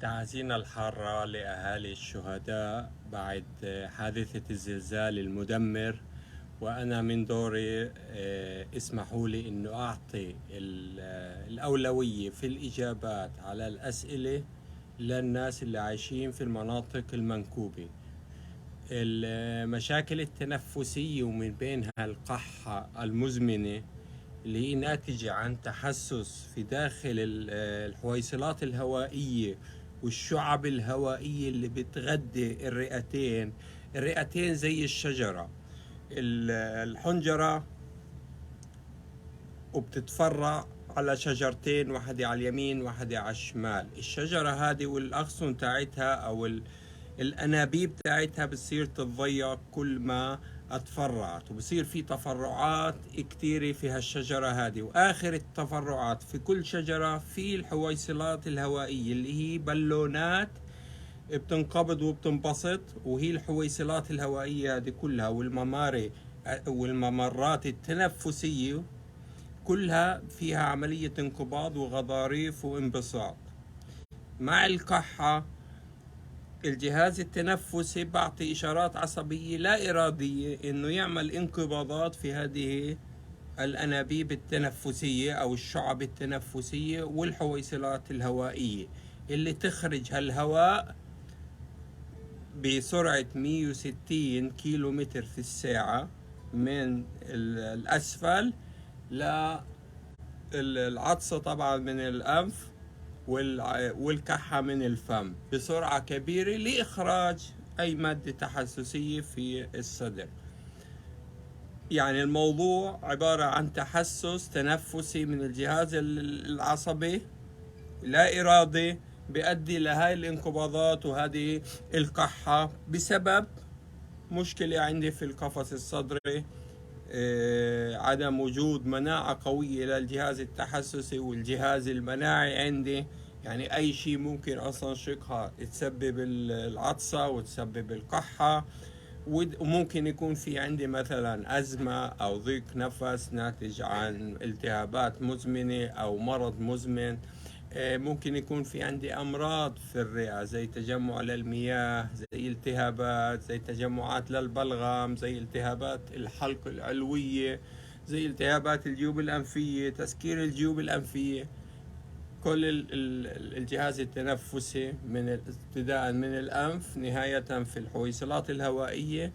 تعازينا الحارة لأهالي الشهداء بعد حادثة الزلزال المدمر. وأنا من دوري اسمحوا لي أنه أعطي الأولوية في الإجابات على الأسئلة للناس اللي عايشين في المناطق المنكوبة. المشاكل التنفسية ومن بينها القحة المزمنة اللي هي ناتجة عن تحسس في داخل الحويصلات الهوائية والشعب الهوائية اللي بتغذي الرئتين زي الشجرة، الحنجرة، وبتتفرع على شجرتين، واحدة على اليمين واحدة على الشمال. الشجرة هذه والأغصن تاعتها أو الأنابيب تاعتها بتصير تتضيق كل ما اتفرعت، وبصير في تفرعات كتيرة في هالشجرة هذه. وآخر التفرعات في كل شجرة في الحويصلات الهوائية اللي هي بالونات بتنقبض وبتنبسط، وهي الحويصلات الهوائية هذه كلها والممرات التنفسية كلها فيها عملية انقباض وغضاريف وانبساط. مع الكحة الجهاز التنفسي بعطي إشارات عصبية لا إرادية إنه يعمل انقباضات في هذه الأنابيب التنفسية أو الشعب التنفسية والحويصلات الهوائية اللي تخرج هالهواء بسرعة 160 كيلو متر في الساعة من الأسفل للعطسة طبعا من الأنف والكحة من الفم بسرعة كبيرة لإخراج أي مادة تحسسية في الصدر. يعني الموضوع عبارة عن تحسس تنفسي من الجهاز العصبي لا إرادي بيؤدي لهاي الانقباضات وهذه القحة بسبب مشكلة عندي في القفص الصدري، عدم وجود مناعة قوية للجهاز التحسسي والجهاز المناعي عندي. يعني أي شيء ممكن أصلا شقها تسبب العطسة وتسبب القحة، وممكن يكون في عندي مثلا أزمة أو ضيق نفس ناتج عن التهابات مزمنة أو مرض مزمن. ممكن يكون في عندي أمراض في الرئة زي تجمع للمياه، زي التهابات، زي تجمعات للبلغم، زي التهابات الحلق العلوية، زي التهابات الجيوب الأنفية، تسكير الجيوب الأنفية. كل الجهاز التنفسي من ابتداء من الأنف نهاية في الحويصلات الهوائية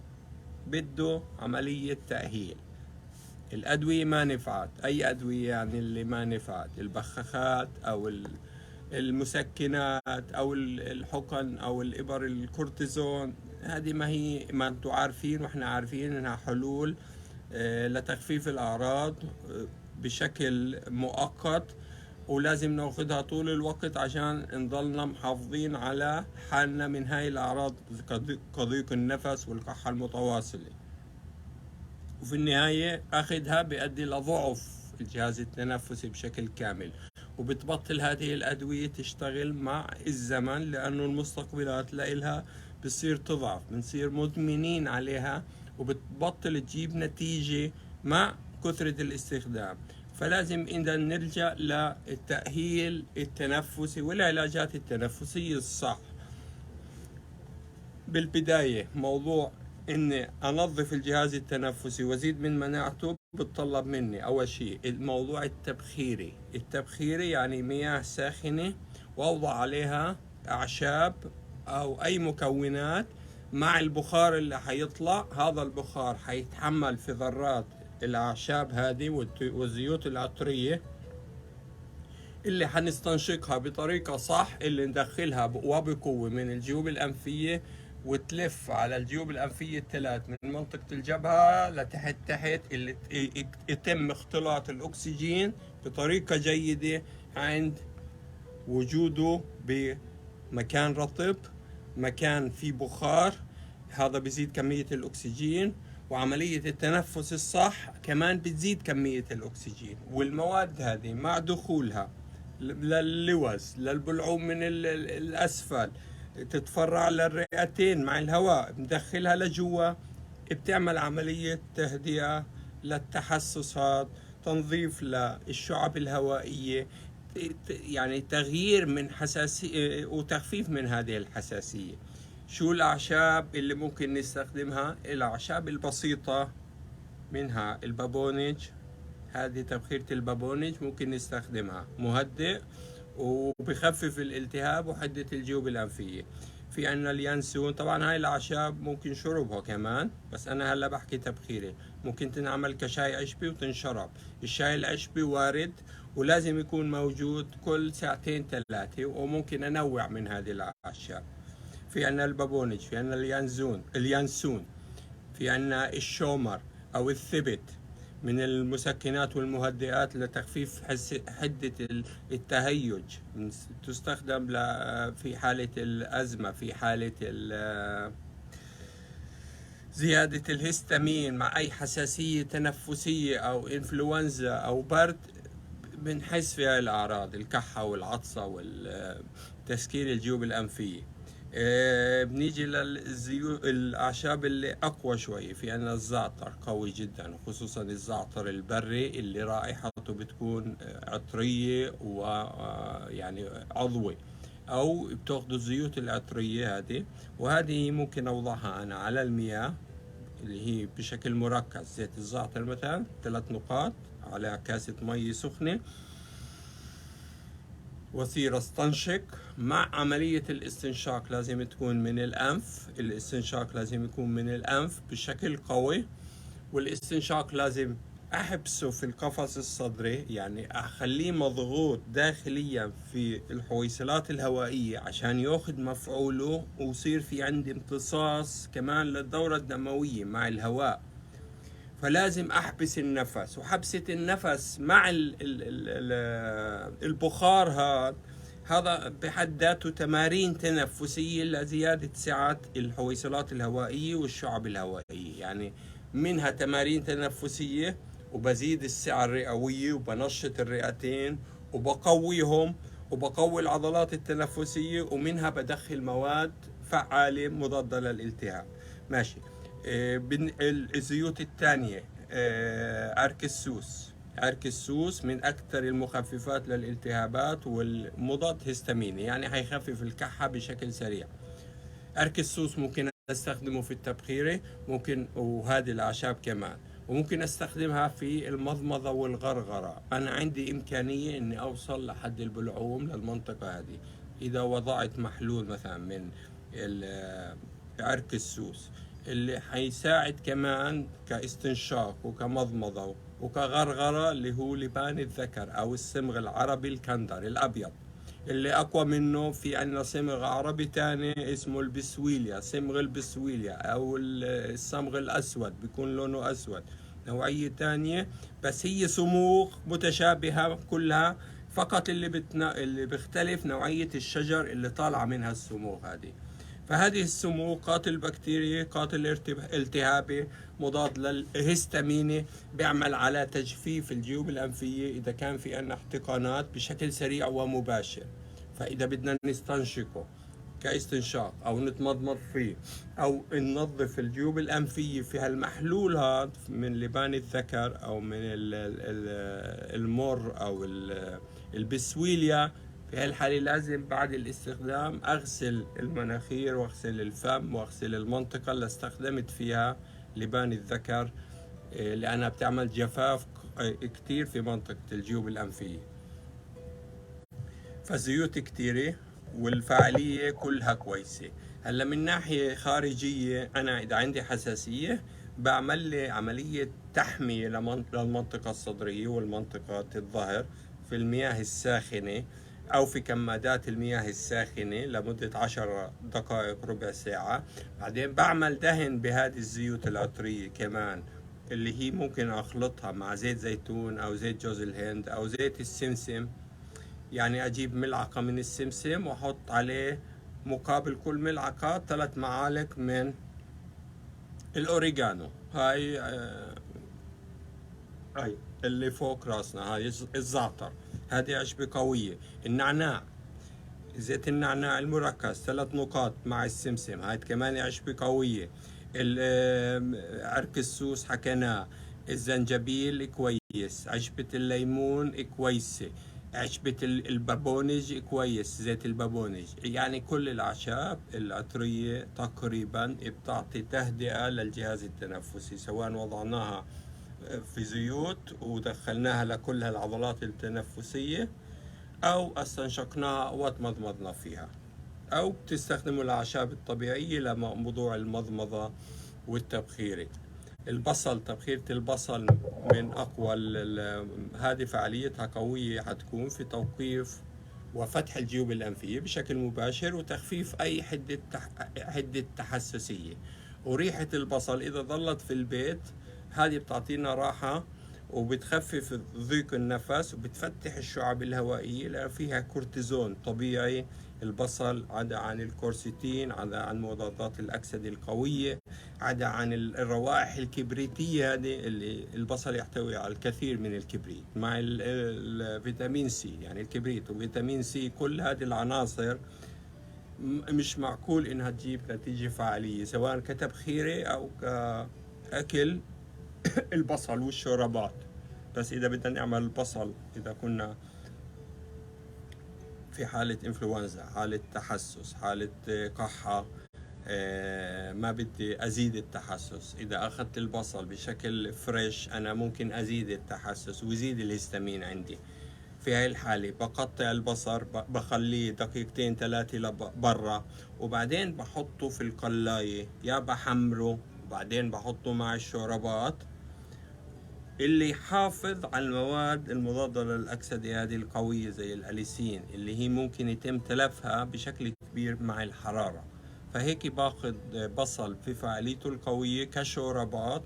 بده عملية تأهيل. الأدوية ما نفعت، أي أدوية يعني اللي ما نفعت، البخاخات أو المسكنات أو الحقن أو الإبر الكورتيزون، هذه ما أنتم عارفين وإحنا عارفين إنها حلول لتخفيف الأعراض بشكل مؤقت، ولازم ناخدها طول الوقت عشان نضلنا محافظين على حالنا من هاي الأعراض كضيق النفس والكحة المتواصلة. وفي النهاية أخذها بيؤدي لضعف الجهاز التنفسي بشكل كامل، وبتبطل هذه الأدوية تشتغل مع الزمن لأنه المستقبلات لإلها بتصير تضعف، بنصير مدمنين عليها وبتبطل تجيب نتيجة مع كثرة الاستخدام. فلازم إذا نرجع للتأهيل التنفسي والعلاجات التنفسية الصح. بالبداية موضوع إني أنظف الجهاز التنفسي وأزيد من مناعته بتطلب مني أول شيء الموضوع التبخيري يعني مياه ساخنة وأوضع عليها أعشاب أو أي مكونات مع البخار اللي حيطلع. هذا البخار حيتحمل في ذرات الأعشاب هذه والزيوت العطرية اللي حنستنشقها بطريقة صح، اللي ندخلها وبقوة من الجيوب الأنفية وتلف على الجيوب الأنفية الثلاث من منطقة الجبهة لتحت اللي يتم اختلاط الأكسجين بطريقة جيدة عند وجوده بمكان رطب، مكان فيه بخار. هذا بيزيد كمية الأكسجين، وعملية التنفس الصح كمان بتزيد كمية الأكسجين. والمواد هذه مع دخولها للوز للبلعوم من الأسفل تتفرع للرئتين مع الهواء ندخلها لجوا، بتعمل عملية تهدئة للتحسسات، تنظيف للشعب الهوائية، يعني تغيير من حساسية وتخفيف من هذه الحساسية. شو الأعشاب اللي ممكن نستخدمها؟ الأعشاب البسيطة منها البابونج، هذه تبخيرة البابونج ممكن نستخدمها، مهدئ وبخفف الالتهاب وحدة الجيوب الأنفية. في عنا اليانسون، طبعا هاي الأعشاب ممكن شربها كمان، بس أنا هلا بحكي تبخيرة. ممكن تنعمل كشاي عشبي وتنشرب. الشاي العشبي وارد ولازم يكون موجود كل ساعتين ثلاثة، وممكن أنوع من هذه الأعشاب. في عنا البابونج، في عنا اليانسون، في عنا الشومر أو الثبت من المسكنات والمهدئات لتخفيف حدة التهيج، تستخدم في حالة الأزمة، في حالة زيادة الهستامين مع أي حساسية تنفسية أو إنفلونزا أو برد. بنحس في هاي الأعراض، الكحة والعطسة والتسكير الجيوب الأنفية. بنيجي الأعشاب اللي أقوى شوي. في عنا الزعتر قوي جدا، وخصوصا الزعتر البري اللي رائحته بتكون عطرية ويعني عضوي، أو بتاخدوا الزيوت العطرية هذه، وهذه ممكن أوضعها أنا على المياه اللي هي بشكل مركز. زيت الزعتر مثلا 3 نقاط على كاسة مي سخنة، وصير استنشق. مع عملية الاستنشاق لازم تكون من الأنف، الاستنشاق لازم يكون من الأنف بشكل قوي، والاستنشاق لازم أحبسه في القفص الصدري، يعني أخليه مضغوط داخليا في الحويصلات الهوائية عشان يأخذ مفعوله، ويصير في عندي امتصاص كمان للدورة الدموية مع الهواء. فلازم احبس النفس، وحبسة النفس مع البخار هذا بحد ذاته تمارين تنفسية لزيادة سعة الحويصلات الهوائية والشعب الهوائية. يعني منها تمارين تنفسية، وبزيد السعة الرئوية وبنشط الرئتين وبقويهم وبقوي العضلات التنفسية، ومنها بدخل مواد فعالة مضادة للالتهاب. ماشي. الزيوت الثانية عرق السوس. عرق السوس من أكثر المخففات للالتهابات والمضاد هستاميني، يعني هيخفف الكحة بشكل سريع. عرق السوس ممكن استخدمه في التبخيرة، ممكن، وهذه الأعشاب كمان، وممكن استخدمها في المضمضة والغرغرة. أنا عندي إمكانية إني أوصل لحد البلعوم للمنطقة هذه إذا وضعت محلول مثلا من عرق السوس، اللي حيساعد كمان كاستنشاق وكمضمضة وكغرغرة، اللي هو لبان الذكر أو الصمغ العربي الكندر الأبيض. اللي أقوى منه في عندنا صمغ عربي تاني اسمه البسويليا، صمغ البسويليا أو الصمغ الأسود، بيكون لونه أسود، نوعية تانية، بس هي صموغ متشابهة كلها، فقط اللي بيختلف نوعية الشجر اللي طالعة منها الصموغ هذه. فهذه الصموغ قاتل بكتيريا، قاتل التهابي، مضاد للهستاميني، بيعمل على تجفيف الجيوب الأنفية إذا كان في عندنا احتقانات بشكل سريع ومباشر. فإذا بدنا نستنشقه كاستنشاق أو نتمضمض فيه أو ننظف الجيوب الأنفية في هالمحلول هذا من لبان الذكر أو من المر أو البسويليا، في هالحالة لازم بعد الاستخدام أغسل المناخير وأغسل الفم وأغسل المنطقة اللي استخدمت فيها لبان الذكر، لأنها بتعمل جفاف كتير في منطقة الجيوب الأنفية. فالزيوت كتيرة والفعالية كلها كويسة. هلا من ناحية خارجية، أنا إذا عندي حساسية بعمل لي عملية تحمية للمنطقة الصدرية والمنطقة الظهر في المياه الساخنة أو في كمادات المياه الساخنة لمدة 10 دقائق ربع ساعة. بعدين بعمل دهن بهذه الزيوت العطرية كمان، اللي هي ممكن أخلطها مع زيت زيتون أو زيت جوز الهند أو زيت السمسم. يعني أجيب ملعقة من السمسم وأحط عليه مقابل كل ملعقة 3 معالق من الأوريجانو. هاي اللي فوق راسنا، هاي الزعتر، هذه عشبة قوية. النعناع، زيت النعناع المركز 3 نقاط مع السمسم، هاي كمان عشبة قوية. عرق السوس حكيناه. الزنجبيل كويس، عشبة الليمون كويسة. عشبة البابونج كويس، زيت البابونج. يعني كل الأعشاب العطرية تقريبا بتعطي تهدئة للجهاز التنفسي، سواء وضعناها في زيوت ودخلناها لكل العضلات التنفسية، أو استنشقناها وتمضمضنا فيها، أو بتستخدموا الأعشاب الطبيعية لموضوع المضمضة والتبخير. البصل، تبخيرة البصل من أقوى هذه فعاليتها قوية، حتكون في توقيف وفتح الجيوب الأنفية بشكل مباشر وتخفيف أي حدة تحسسية. وريحة البصل إذا ظلت في البيت هذه بتعطينا راحة وبتخفف ضيق النفس وبتفتح الشعب الهوائية لأن فيها كورتيزون طبيعي. البصل عدا عن الكورسيتين، عدا عن مضادات الأكسدة القوية، عدا عن الروائح الكبريتية هذه اللي البصل يحتوي على الكثير من الكبريت مع الفيتامين سي. يعني الكبريت وفيتامين سي كل هذه العناصر مش معقول انها تجيب نتيجة فعالية سواء كتبخيرة او كأكل البصل والشوربات. بس اذا بدنا نعمل البصل اذا كنا في حالة انفلونزا، حالة تحسس، حالة قحة، ما بدي أزيد التحسس، إذا أخذت البصل بشكل فريش أنا ممكن أزيد التحسس ويزيد الهستامين عندي. في هاي الحالة بقطع البصل، بخليه دقيقتين 3 لبرا، وبعدين بحطه في القلاية يا بحمره، وبعدين بحطه مع الشوربات اللي يحافظ على المواد المضادة للأكسدة هذه القوية زي الأليسين اللي هي ممكن يتم تلفها بشكل كبير مع الحرارة. فهيك باخذ بصل في فعاليته القوية كشوربات.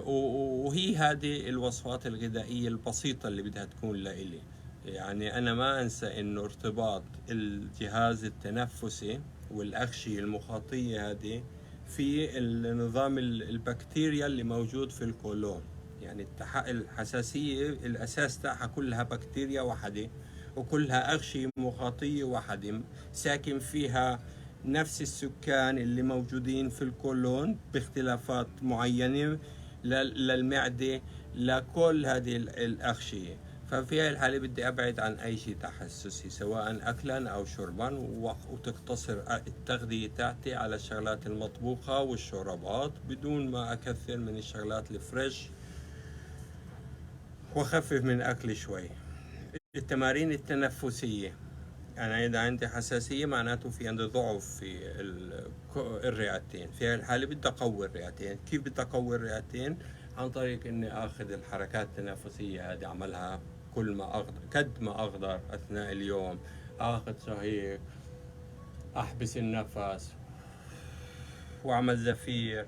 وهي هذه الوصفات الغذائية البسيطة اللي بدها تكون لإلي. يعني أنا ما أنسى إنه ارتباط الجهاز التنفسي والأغشية المخاطية هذه في النظام البكتيريا اللي موجود في القولون. يعني الحساسية الأساس تاعها كلها بكتيريا واحدة وكلها أغشية مخاطية واحدة ساكن فيها نفس السكان اللي موجودين في القولون باختلافات معينة للمعدة لكل هذه الأغشية. ففي هاي الحالة بدي أبعد عن أي شيء تحسسي سواء أكلا أو شربا، وتقتصر التغذية تاعتي على الشغلات المطبوخة والشوربات بدون ما أكثر من الشغلات الفريش، وأخفف من أكلي شوي. التمارين التنفسية، أنا إذا عندي حساسية معناته في عندي ضعف في الرئتين، في هاي الحالة بدي أقوي الرئتين. كيف بدي أقوي الرئتين؟ عن طريق إني آخذ الحركات التنفسية هذه أعملها كل ما أقدر، قد ما أقدر أثناء اليوم. آخذ شهيق، أحبس النفس وأعمل زفير،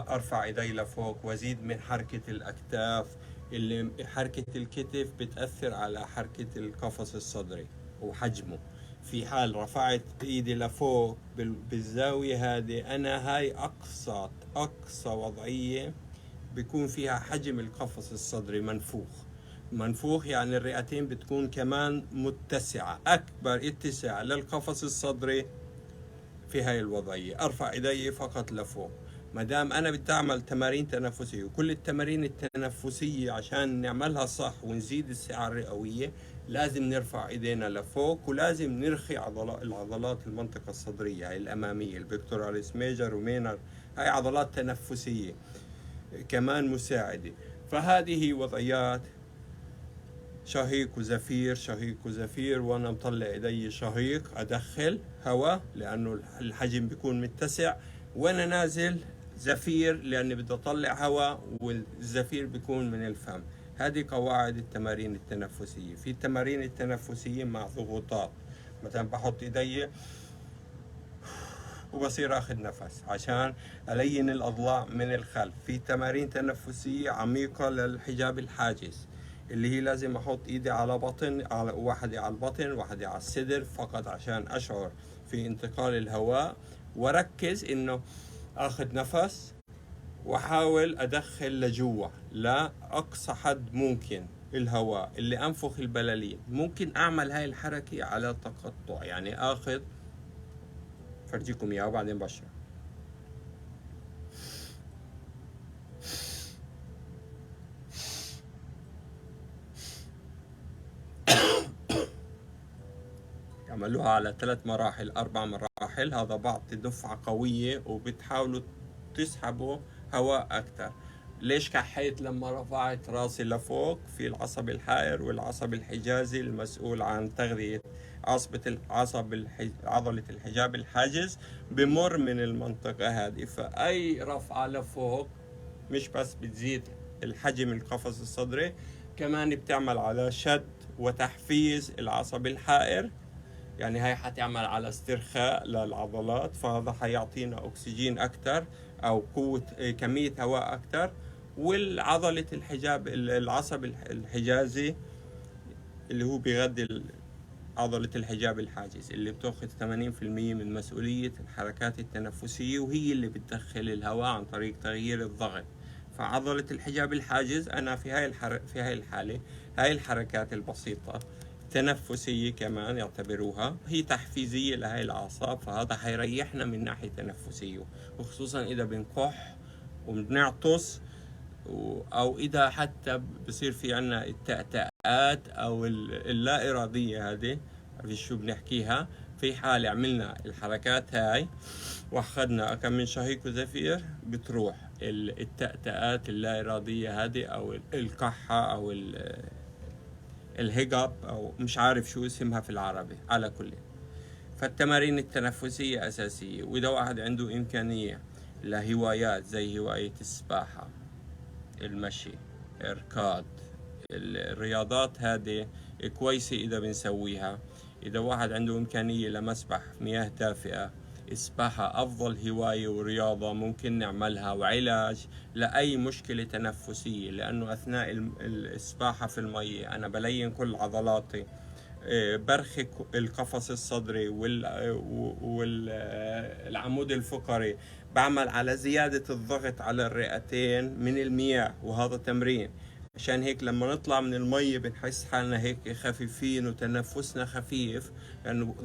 أرفع إيدي لفوق وأزيد من حركة الأكتاف. اللي حركة الكتف بتأثر على حركة القفص الصدري وحجمه. في حال رفعت ايدي لفوق بالزاوية هذه أنا هاي أقصى وضعية بيكون فيها حجم القفص الصدري منفوخ. يعني الرئتين بتكون كمان متسعة، أكبر اتساع للقفص الصدري في هاي الوضعية. أرفع إيدي فقط لفوق. ما دام أنا بدي أعمل تمارين تنفسية، وكل التمارين التنفسية عشان نعملها صح ونزيد السعة الرئوية لازم نرفع إيدينا لفوق، ولازم نرخي العضلات المنطقة الصدرية هاي الأمامية، البكتوراليس ميجر ومينر، هاي عضلات تنفسية كمان مساعدة. فهذه وضعيات شهيق وزفير، شهيق وزفير، وانا مطلع ايدي شهيق ادخل هواء لانه الحجم بيكون متسع، وانا نازل زفير لاني بدي اطلع هواء والزفير بيكون من الفم. هذه قواعد التمارين التنفسية. في التمارين التنفسية مع ضغوطات، مثلا بحط ايدي وبصير اخذ نفس عشان الين الاضلاع من الخلف. في تمارين تنفسية عميقة للحجاب الحاجز اللي هي لازم احط ايدي على بطن، على واحدة على البطن واحدة على الصدر فقط عشان اشعر في انتقال الهواء، وركز انه اخذ نفس واحاول ادخل لجوا لا اقصى حد ممكن الهواء اللي انفخ البلالين. ممكن اعمل هاي الحركة على تقطع، يعني اخذ فرجيكم اياه وبعدين بشرح. عملوها على 3 مراحل 4 مراحل. هذا بعطي دفعة قوية وبتحاولوا تسحبوا هواء أكثر. ليش كحيت؟ لما رفعت راسي لفوق في العصب الحائر والعصب الحجازي المسؤول عن تغذية عضلة الحجاب الحاجز، بمر من المنطقة هذه. فأي رفعة لفوق مش بس بتزيد الحجم القفص الصدري، كمان بتعمل على شد وتحفيز العصب الحائر، يعني هاي حتعمل على استرخاء للعضلات، فهذا حيعطينا أكسجين أكثر أو قوة كمية هواء أكثر. والعضلة الحجاب العصب الحجازي اللي هو بيغذي عضلة الحجاب الحاجز اللي بتأخذ 80% من مسؤولية الحركات التنفسية، وهي اللي بتدخل الهواء عن طريق تغيير الضغط. فعضلة الحجاب الحاجز أنا في هاي الحالة هاي الحركات البسيطة تنفسية كمان يعتبروها هي تحفيزية لهاي الأعصاب، فهذا حيريحنا من ناحية تنفسية، وخصوصا إذا بنكح وبنعطس، أو إذا حتى بصير في عنا التأتأات أو اللا إرادية. هذه في شو بنحكيها؟ في حال عملنا الحركات هاي واخذنا كم من شهيق وزفير، بتروح التأتأات اللا إرادية هذه أو الكحة أو الهيجاب أو مش عارف شو اسمها في العربي. على كل، فالتمارين التنفسية أساسية. وإذا واحد عنده إمكانية لهوايات زي هواية السباحة، المشي، إركاد، الرياضات هذه كويسة إذا بنسويها. إذا واحد عنده إمكانية لمسبح مياه دافئة، السباحة أفضل هواية ورياضة ممكن نعملها وعلاج لأي مشكلة تنفسية، لأنه أثناء السباحة في المية أنا بلين كل عضلاتي، برخي القفص الصدري والعمود الفقري، بعمل على زيادة الضغط على الرئتين من المياه، وهذا تمرين. عشان هيك لما نطلع من المية بنحس حالنا هيك خفيفين وتنفسنا خفيف، لأنه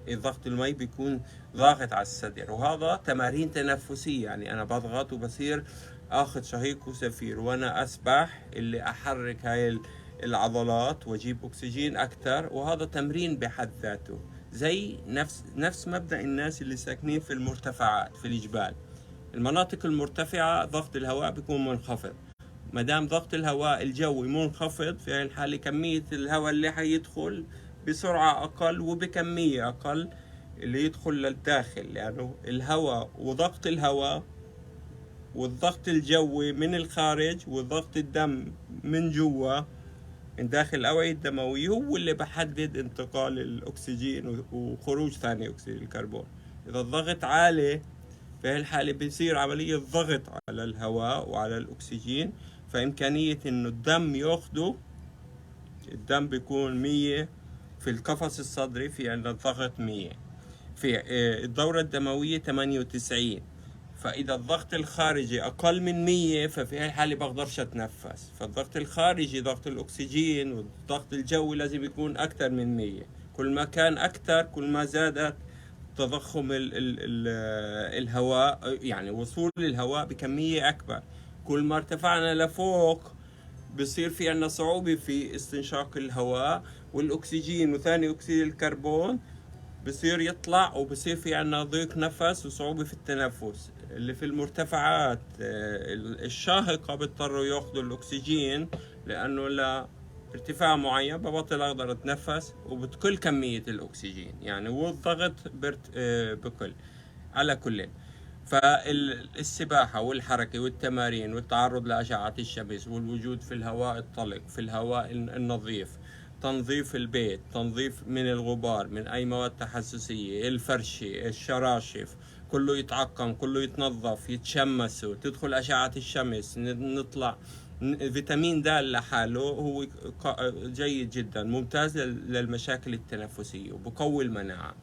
ضغط المي بيكون ضاغط على الصدر. وهذا تمارين تنفسية، يعني أنا بضغط وبصير أخذ شهيق وزفير وأنا أسبح، اللي أحرك هاي العضلات واجيب اكسجين اكثر. وهذا تمرين بحد ذاته، زي نفس مبدأ الناس اللي ساكنين في المرتفعات في الجبال. المناطق المرتفعة ضغط الهواء بيكون منخفض، ما دام ضغط الهواء الجوي منخفض في هاي الحالة كمية الهواء اللي حيدخل بسرعة أقل وبكمية أقل اللي يدخل للداخل، لأنه الهواء وضغط الهواء والضغط الجوي من الخارج وضغط الدم من جوا من داخل الأوعية الدموية هو اللي بحدد انتقال الأكسجين وخروج ثاني أكسيد الكربون. إذا الضغط عالي في هالحالة بيصير عملية ضغط على الهواء وعلى الأكسجين، فإمكانية إنه الدم ياخده، الدم بيكون 100 في القفص الصدري، في عندنا الضغط 100، في الدورة الدموية 98. فإذا الضغط الخارجي أقل من 100 ففي هاي الحالة بقدرش أتنفس. فالضغط الخارجي ضغط الأكسجين والضغط الجوي لازم يكون أكثر من 100. كل ما كان أكثر كل ما زادت تضخم الهواء، يعني وصول الهواء بكمية أكبر. كل ما ارتفعنا لفوق بصير في عنا صعوبة في استنشاق الهواء والأكسجين وثاني أكسيد الكربون بصير يطلع، وبصير في عنا ضيق نفس وصعوبة في التنفس. اللي في المرتفعات الشاهقة بيضطروا ياخذوا الأكسجين، لأنه لارتفاع معين ببطل أقدر أتنفس وبتقل كمية الأكسجين، يعني والضغط بكل. على كل، فالسباحة والحركة والتمارين والتعرض لأشعة الشمس والوجود في الهواء الطلق، في الهواء النظيف، تنظيف البيت، تنظيف من الغبار، من أي مواد تحسسية، الفرشة، الشراشف، كله يتعقم، كله يتنظف، يتشمسوا، تدخل أشعة الشمس، نطلع. فيتامين د لحاله هو جيد جدا، ممتاز للمشاكل التنفسية وبقوي المناعة.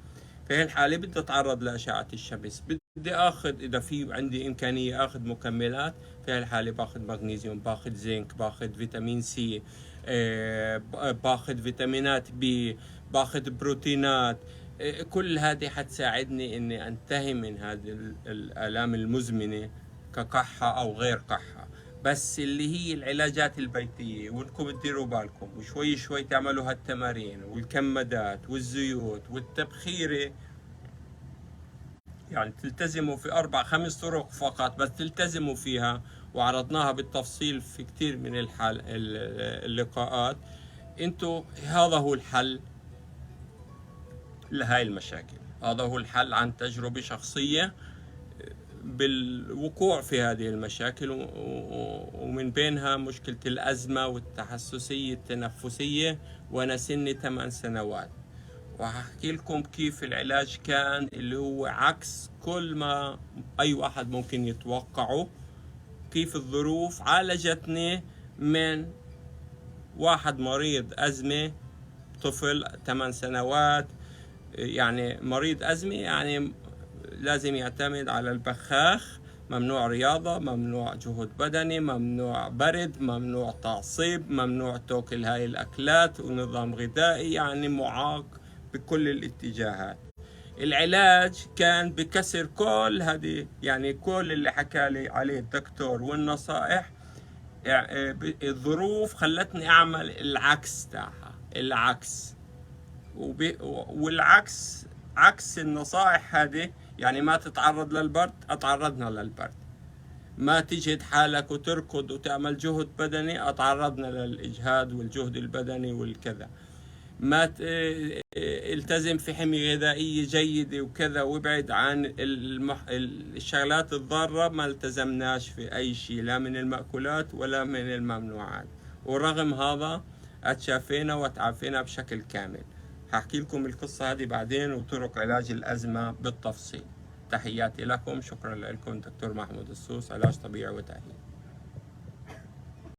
في هاي الحالة بدي أتعرض لأشعة الشمس، بدي أخذ إذا في عندي إمكانية أخذ مكملات. في هاي الحالة باخذ مغنيسيوم، باخذ زنك، باخذ فيتامين سي، باخذ فيتامينات بي، باخذ بروتينات. كل هذه حتساعدني إني أنتهي من هذه الآلام المزمنة كقحة أو غير قحة. بس اللي هي العلاجات البيتية، وانكم تديروا بالكم وشوي شوي تعملوا هالتمارين والكمادات والزيوت والتبخيرة، يعني تلتزموا في 4 5 طرق فقط، بس تلتزموا فيها، وعرضناها بالتفصيل في كتير من اللقاءات. انتوا هذا هو الحل لهاي المشاكل، هذا هو الحل عن تجربة شخصية بالوقوع في هذه المشاكل، ومن بينها مشكلة الأزمة والتحسسية التنفسية، وأنا سني 8 سنوات. وهحكي لكم كيف العلاج كان، اللي هو عكس كل ما أي واحد ممكن يتوقعه. كيف الظروف عالجتني من واحد مريض أزمة، طفل 8 سنوات، يعني مريض أزمة، يعني لازم يعتمد على البخاخ، ممنوع رياضة، ممنوع جهد بدني، ممنوع برد، ممنوع تعصيب، ممنوع تاكل هاي الأكلات، ونظام غذائي، يعني معاق بكل الاتجاهات. العلاج كان بكسر كل هذه، يعني كل اللي حكى لي عليه الدكتور والنصائح. يعني الظروف خلتني أعمل العكس تاعها، العكس. والعكس عكس النصائح هذه، يعني ما تتعرض للبرد، اتعرضنا للبرد. ما تجهد حالك وتركض وتعمل جهد بدني، اتعرضنا للإجهاد والجهد البدني والكذا. ما التزم في حمية غذائية جيدة وكذا، وابعد عن الشغلات الضارة، ما التزمناش في أي شيء، لا من المأكولات ولا من الممنوعات. ورغم هذا اتشافينا وتعافينا بشكل كامل. هحكي لكم القصة هذه بعدين، وطرق علاج الأزمة بالتفصيل. تحياتي لكم، شكرا لكم. دكتور محمود السوس، علاج طبيعي وتأهيل.